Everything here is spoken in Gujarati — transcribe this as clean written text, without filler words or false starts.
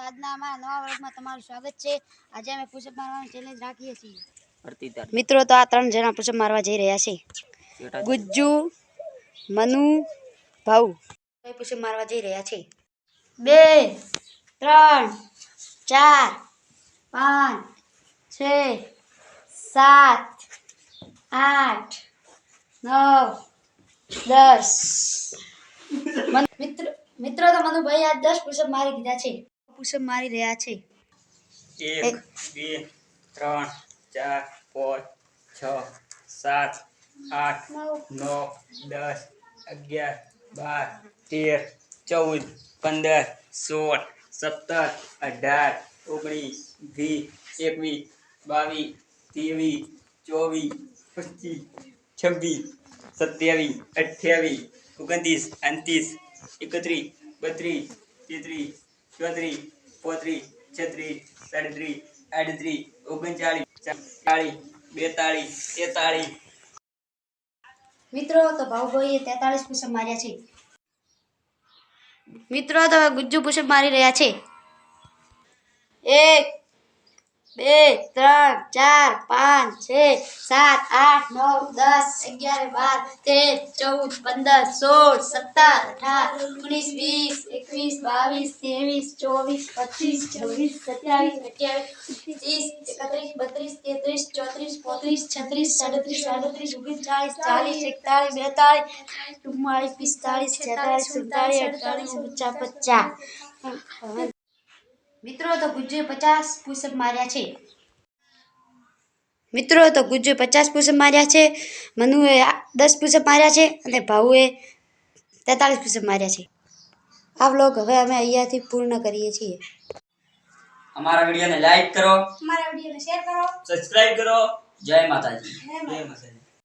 આજના અમારા નવા વર્ગમાં તમારું સ્વાગત છે। આજે અમે પુશઅપ મારવાનું ચેલેન્જ રાખીએ છીએ। મિત્રો તો આ 3 જણા પુશઅપ મારવા જઈ રહ્યા છે। ગુજ્જુ, મનુ, ભાઉ પુશઅપ મારવા જઈ રહ્યા છે। 2 3 4 5 6 7 8 9 10 મિત્રો તો મનુભાઈ આજ 10 પુશઅપ મારી દીધા છે। પુશઅપ મારી રહ્યા છે। 1 2 3 4 5 6 7 8 9 10 11 12 13 14 15 16 17 18 19 20 21 22 23 24 25 26 27 28 29 30 31 32 33 34 35 36 37 38 39 40 41 43 મિત્રો તો ભાઉભાઈએ 43 પુશઅપ માર્યા છે। મિત્રો તો ગુજ્જુ પુશઅપ મારી રહ્યા છે। 1 2 3 4 5 6 7 8 9 10 11 12 13 14 15 16 17 18 19 20 21 22 23 24 25 26 27 28 30 31 32 33 34 35 36 37 38 39 40 45 મિત્રો તો ગુજ્જુએ 50 પુશઅપ માર્યા છે। મિત્રો તો ગુજ્જુએ 50 પુશઅપ માર્યા છે। મનુએ 10 પુશઅપ માર્યા છે અને ભાઉએ 43 પુશઅપ માર્યા છે। આ વ્લોગ હવે અમે અહીંયાથી પૂર્ણ કરીએ છીએ। અમારા વિડિયોને લાઈક કરો, અમારા વિડિયોને શેર કરો, સબસ્ક્રાઇબ કરો। જય માતાજી।